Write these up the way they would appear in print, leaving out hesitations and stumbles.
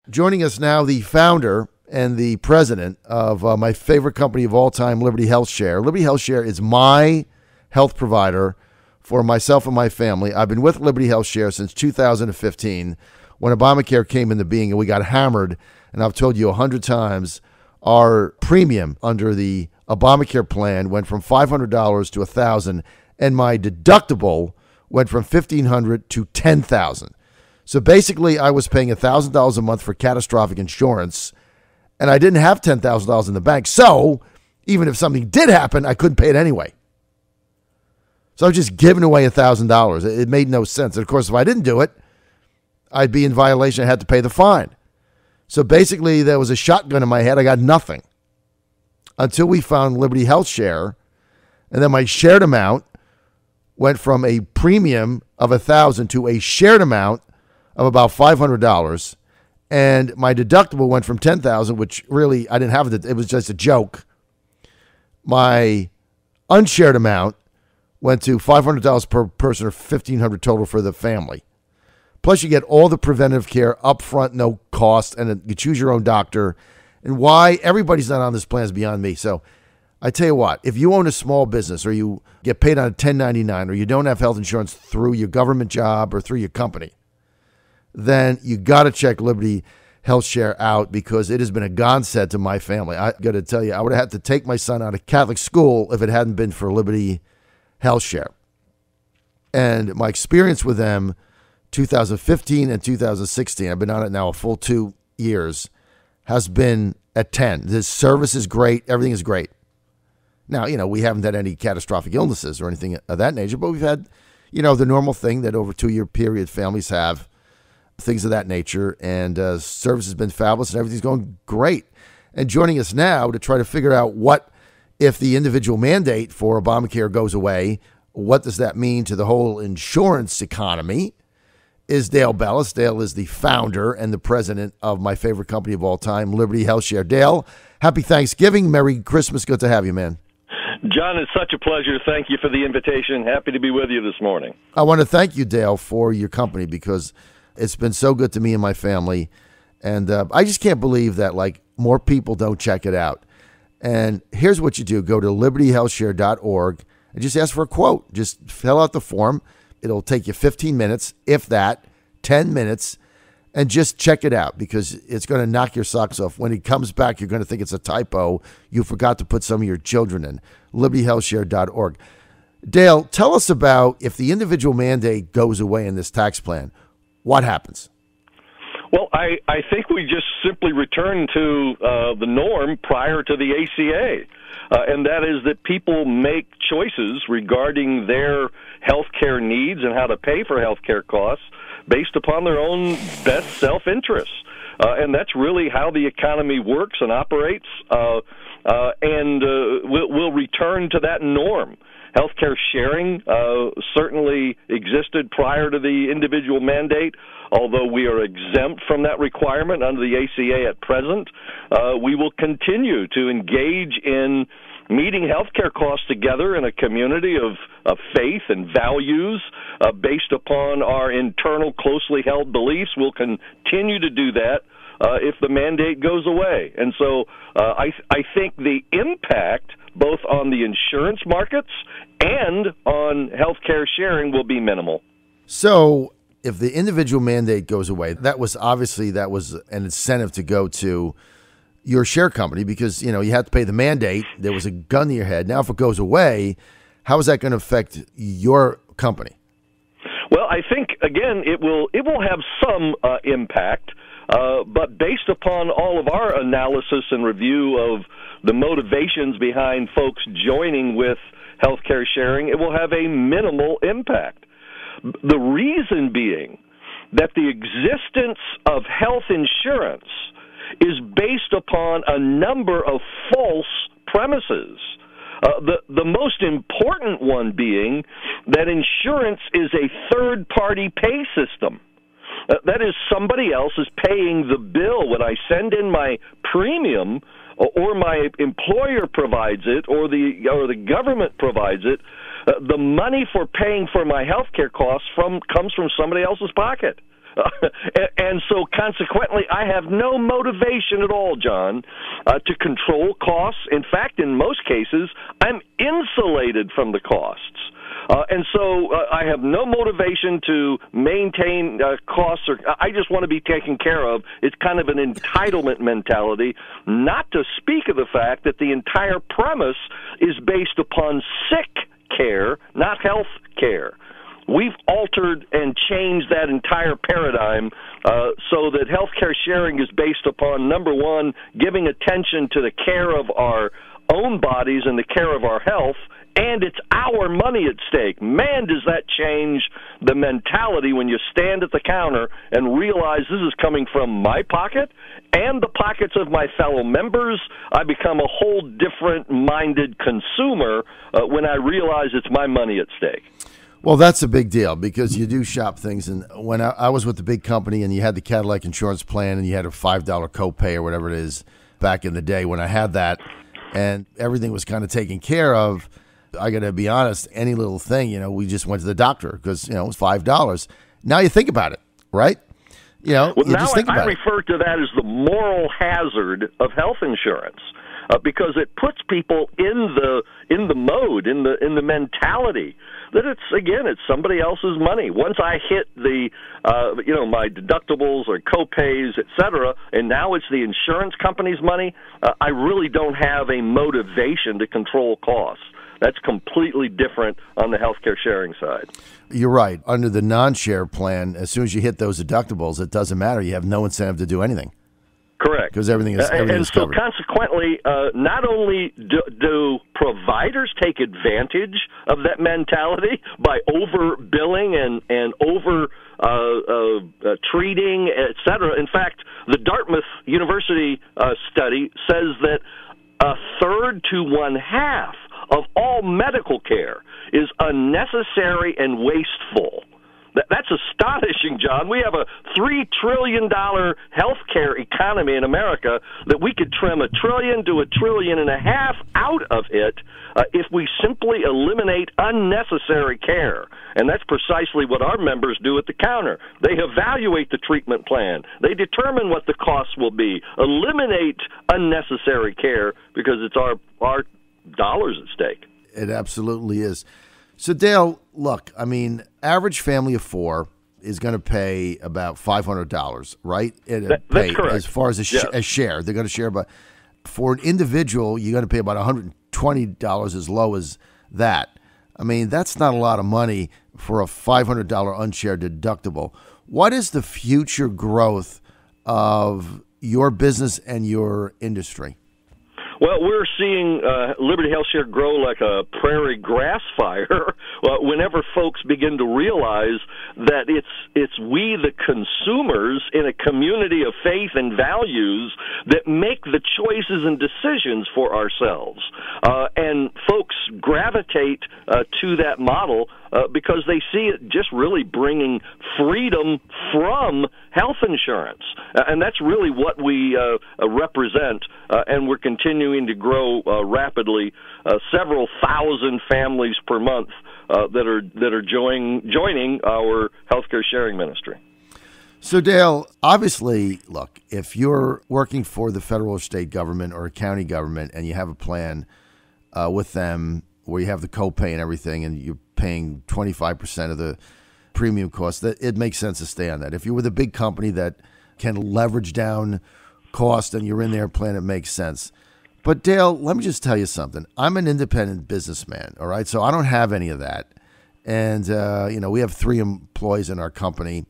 Joining us now, the founder and the president of my favorite company of all time, Liberty HealthShare. Liberty HealthShare is my health provider for myself and my family. I've been with Liberty HealthShare since 2015 when Obamacare came into being and we got hammered. And I've told you 100 times, our premium under the Obamacare plan went from $500 to $1,000, and my deductible went from $1,500 to $10,000. So basically, I was paying $1,000 a month for catastrophic insurance, and I didn't have $10,000 in the bank. So even if something did happen, I couldn't pay it anyway. So I was just giving away $1,000. It made no sense. And of course, if I didn't do it, I'd be in violation. I had to pay the fine. So basically, there was a shotgun in my head. I got nothing until we found Liberty HealthShare, and then my shared amount went from a premium of $1,000 to a shared amount of about $500, and my deductible went from $10,000, which really I didn't have it was just a joke. My unshared amount went to $500 per person, or $1,500 total for the family. Plus, you get all the preventive care up front, no cost, and you choose your own doctor. And why everybody's not on this plan is beyond me. So I tell you what, if you own a small business, or you get paid on a 1099, or you don't have health insurance through your government job or through your company, then you got to check Liberty HealthShare out, because it has been a godsend to my family. I got to tell you, I would have had to take my son out of Catholic school if it hadn't been for Liberty HealthShare. And my experience with them, 2015 and 2016, I've been on it now a full 2 years, has been at 10. The service is great. Everything is great. Now, we haven't had any catastrophic illnesses or anything of that nature, but we've had, the normal thing that over a 2-year period families have, things of that nature, and service has been fabulous and everything's going great. And joining us now to try to figure out what if the individual mandate for Obamacare goes away, what does that mean to the whole insurance economy, is Dale Bellis. Dale is the founder and the president of my favorite company of all time, Liberty HealthShare. Dale, happy Thanksgiving. Merry Christmas. Good to have you, man. John, it's such a pleasure. Thank you for the invitation. Happy to be with you this morning. I want to thank you, Dale, for your company, because it's been so good to me and my family. And I just can't believe that, more people don't check it out. And here's what you do. Go to libertyhealthshare.org and just ask for a quote. Just fill out the form. It'll take you 15 minutes, if that, 10 minutes, and just check it out, because it's going to knock your socks off. When it comes back, you're going to think it's a typo. You forgot to put some of your children in. libertyhealthshare.org. Dale, tell us about, if the individual mandate goes away in this tax plan, what happens? Well, I think we just simply return to the norm prior to the ACA, and that is that people make choices regarding their health care needs and how to pay for health care costs based upon their own best self-interest. And that's really how the economy works and operates, and we'll return to that norm. Healthcare sharing certainly existed prior to the individual mandate, although we are exempt from that requirement under the ACA at present. We will continue to engage in meeting healthcare costs together in a community of faith and values based upon our internal closely held beliefs. We'll continue to do that if the mandate goes away. And so I think the impact both on the insurance markets and on healthcare sharing will be minimal. So if the individual mandate goes away, that was an incentive to go to your share company, because you had to pay the mandate. There was a gun to your head. Now, if it goes away, how is that going to affect your company? Well, I think again it will have some impact, but based upon all of our analysis and review of the motivations behind folks joining with healthcare sharing, it will have a minimal impact. The reason being that the existence of health insurance is based upon a number of false premises. The most important one being that insurance is a third-party pay system. That is, somebody else is paying the bill. When I send in my premium, or my employer provides it, or the government provides it, the money for paying for my health care costs comes from somebody else's pocket. And so consequently, I have no motivation at all, John, to control costs. In fact, in most cases, I'm insulated from the costs. And so I have no motivation to maintain costs. I just want to be taken care of. It's kind of an entitlement mentality, not to speak of the fact that the entire premise is based upon sick care, not health care. We've altered and changed that entire paradigm so that healthcare sharing is based upon, number one, giving attention to the care of our own bodies and the care of our health, and it's our money at stake. Man, does that change the mentality when you stand at the counter and realize this is coming from my pocket and the pockets of my fellow members. I become a whole different-minded consumer when I realize it's my money at stake. Well, that's a big deal because you do shop things. And when I was with the big company and you had the Cadillac insurance plan and you had a $5 copay or whatever it is back in the day when I had that and everything was kind of taken care of, I got to be honest, any little thing, we just went to the doctor because, it was $5. Now you think about it, right? Well, you now just think about I refer to that as the moral hazard of health insurance. Because it puts people in the mode, in the mentality that it's somebody else's money. Once I hit the my deductibles or copays, etc., and now it's the insurance company's money, I really don't have a motivation to control costs. That's completely different on the healthcare sharing side. You're right. Under the non-share plan, as soon as you hit those deductibles, it doesn't matter. You have no incentive to do anything. Correct. Because everything is covered. And so consequently, not only do providers take advantage of that mentality by overbilling and over treating, et cetera. In fact, the Dartmouth University study says that a third to one-half of all medical care is unnecessary and wasteful. That's astonishing, John. We have a $3 trillion healthcare economy in America that we could trim $1 trillion to $1.5 trillion out of it if we simply eliminate unnecessary care. And that's precisely what our members do at the counter. They evaluate the treatment plan. They determine what the costs will be. Eliminate unnecessary care because it's our dollars at stake. It absolutely is. So, Dale, look, average family of four is going to pay about $500, right? That's correct. As far as a share. They're going to share about, for an individual, you're going to pay about $120 as low as that. That's not a lot of money for a $500 unshared deductible. What is the future growth of your business and your industry? Well, we're seeing Liberty HealthShare grow like a prairie grass fire whenever folks begin to realize that it's we, the consumers, in a community of faith and values that make the choices and decisions for ourselves. And folks gravitate to that model because they see it just really bringing freedom from health insurance. And that's really what we represent, and we're continuing to grow rapidly. Several thousand families per month that are joining our healthcare sharing ministry. So, Dale, obviously, look, if you're working for the federal or state government or a county government and you have a plan with them where you have the copay and everything and you're paying 25% of the premium cost, that it makes sense to stay on that. If you're with a big company that can leverage down cost and you're in their plan, it makes sense. But, Dale, let me just tell you something. I'm an independent businessman, all right? So I don't have any of that. And, we have 3 employees in our company,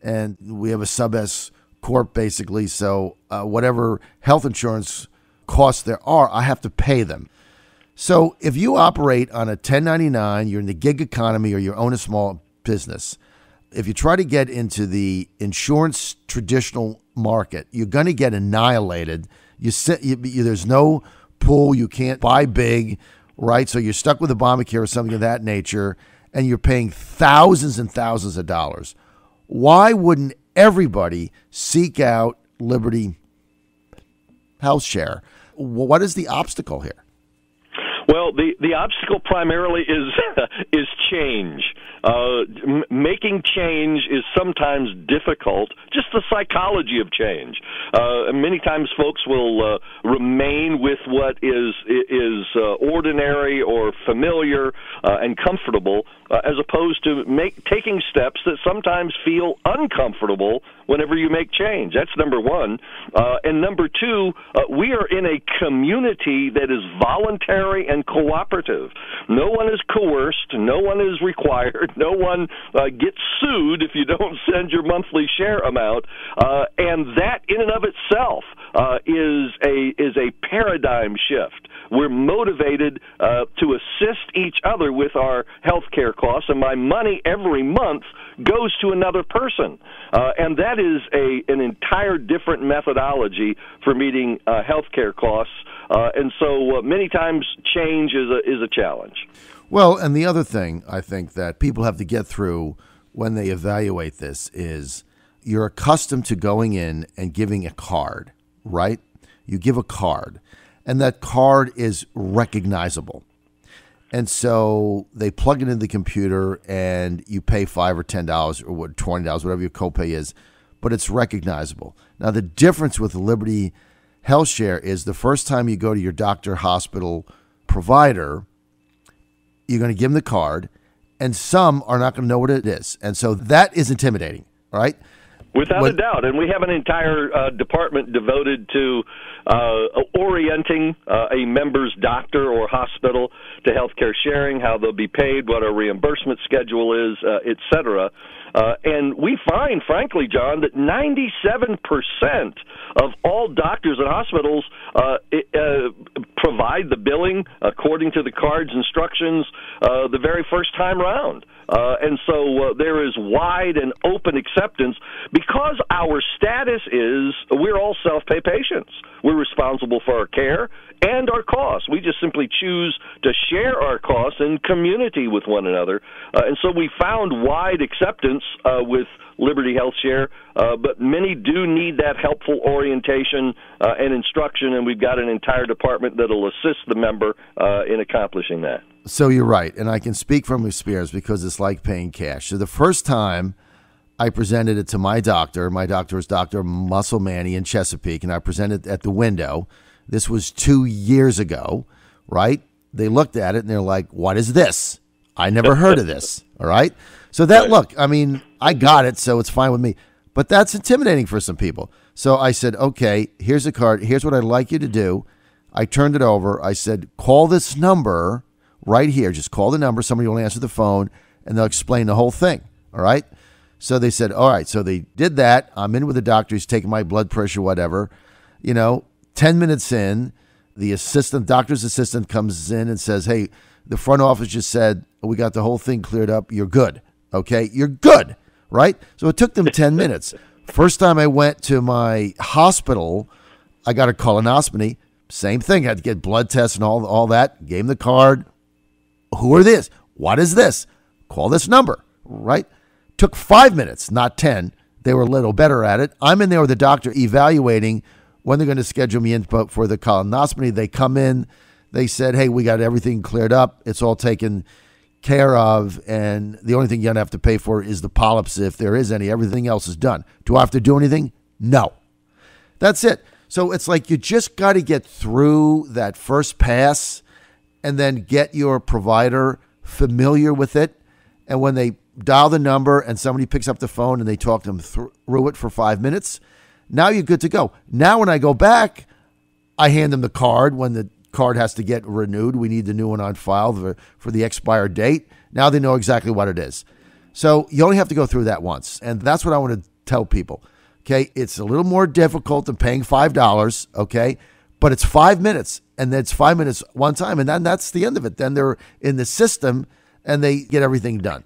and we have a sub-S corp, basically. So whatever health insurance costs there are, I have to pay them. So if you operate on a 1099, you're in the gig economy, or you own a small business, if you try to get into the insurance traditional market, you're going to get annihilated. There's no pool. You can't buy big, right? So you're stuck with Obamacare or something of that nature, and you're paying thousands and thousands of dollars. Why wouldn't everybody seek out Liberty HealthShare? What is the obstacle here? Well, Well, the obstacle primarily is change. Making change is sometimes difficult. Just the psychology of change. Many times, folks will remain with what is ordinary or familiar and comfortable, as opposed to taking steps that sometimes feel uncomfortable whenever you make change. That's number one. And number two, we are in a community that is voluntary and cooperative. No one is coerced. No one is required. No one gets sued if you don't send your monthly share amount. And that in and of itself is a paradigm shift. We're motivated to assist each other with our health care costs, and my money every month goes to another person. And that is an entire different methodology for meeting health care costs. And so many times change is a challenge. Well, and the other thing I think that people have to get through when they evaluate this is you're accustomed to going in and giving a card, right? You give a card, and that card is recognizable. And so they plug it into the computer, and you pay $5 or $10 or $20, whatever your copay is, but it's recognizable. Now, the difference with Liberty HealthShare is the first time you go to your doctor, hospital, provider, you're going to give them the card, and some are not going to know what it is. And so that is intimidating, right? Without a doubt. And we have an entire department devoted to orienting a member's doctor or hospital to healthcare sharing, how they'll be paid, what our reimbursement schedule is, et cetera. And we find, frankly, John, that 97% of all doctors and hospitals provide the billing according to the card's instructions the very first time round. And so there is wide and open acceptance because our status is we're all self-pay patients. We're responsible for our care and our costs. We just simply choose to share our costs in community with one another. And so we found wide acceptance with Liberty HealthShare, but many do need that helpful orientation and instruction, and we've got an entire department that will assist the member in accomplishing that. So you're right, and I can speak from experience because it's like paying cash. So the first time I presented it to my doctor was Dr. Muscle Manny in Chesapeake, and I presented it at the window. This was 2 years ago, right? They looked at it, and they're like, what is this? I never heard of this, all right? So that, look, I mean, I got it, so it's fine with me. But that's intimidating for some people. So I said, okay, here's a card. Here's what I'd like you to do. I turned it over. I said, call this number right here. Just call the number. Somebody will answer the phone, and they'll explain the whole thing, all right? So they said, all right. So they did that. I'm in with the doctor. He's taking my blood pressure, whatever. 10 minutes in, the doctor's assistant comes in and says, hey, the front office just said, we got the whole thing cleared up. You're good. Okay, you're good, right? So it took them 10 minutes. First time I went to my hospital, I got a colonoscopy. Same thing. I had to get blood tests and all that. Gave him the card. Who are this? What is this? Call this number, right? Took 5 minutes, not 10. They were a little better at it. I'm in there with the doctor evaluating when they're going to schedule me in for the colonoscopy. They come in. They said, hey, we got everything cleared up. It's all taken care of, and the only thing you're going to have to pay for is the polyps if there is any. Everything else is done. Do I have to do anything? No. That's it. So it's like you just got to get through that first pass and then get your provider familiar with it. And when they dial the number and somebody picks up the phone and they talk them through it for 5 minutes, now you're good to go. Now when I go back, I hand them the card when the card has to get renewed. We need the new one on file for the expired date. Now they know exactly what it is. So you only have to go through that once. And that's what I want to tell people. Okay, it's a little more difficult than paying $5, okay? But it's 5 minutes, and it's 5 minutes one time, and then that's the end of it. Then they're in the system, and they get everything done.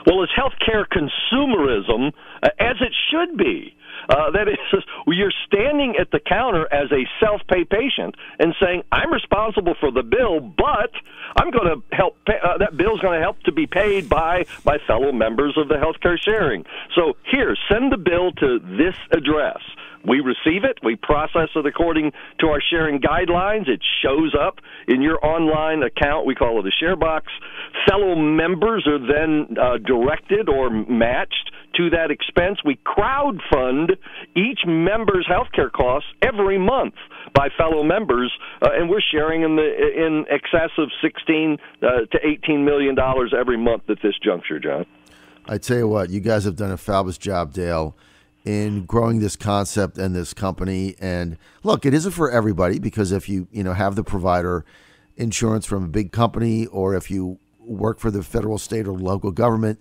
Well, it's healthcare consumerism, as it should be. That is, you're standing at the counter as a self-pay patient and saying, I'm responsible for the bill, but I'm going to help pay, that bill's going to help to be paid by my fellow members of the healthcare sharing. So here, send the bill to this address. We receive it. We process it according to our sharing guidelines. It shows up in your online account. We call it a share box. Fellow members are then directed or matched to that expense. We crowdfund each member's healthcare costs every month by fellow members, and we're sharing in excess of $16 to $18 million every month at this juncture, John. I tell you what, you guys have done a fabulous job, Dale, in growing this concept and this company. And look, it isn't for everybody, because if you have the provider insurance from a big company, or if you work for the federal, state, or local government,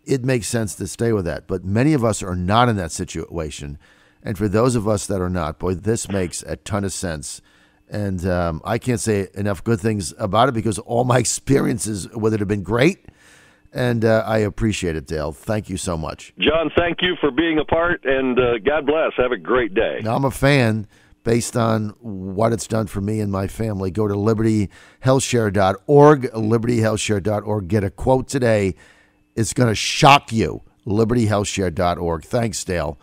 it makes sense to stay with that. But many of us are not in that situation. And for those of us that are not, boy, this makes a ton of sense. And I can't say enough good things about it, because all my experiences with it have been great. And I appreciate it, Dale. Thank you so much. John, thank you for being a part, and God bless. Have a great day. Now, I'm a fan based on what it's done for me and my family. Go to libertyhealthshare.org, libertyhealthshare.org. Get a quote today. It's going to shock you. libertyhealthshare.org. Thanks, Dale.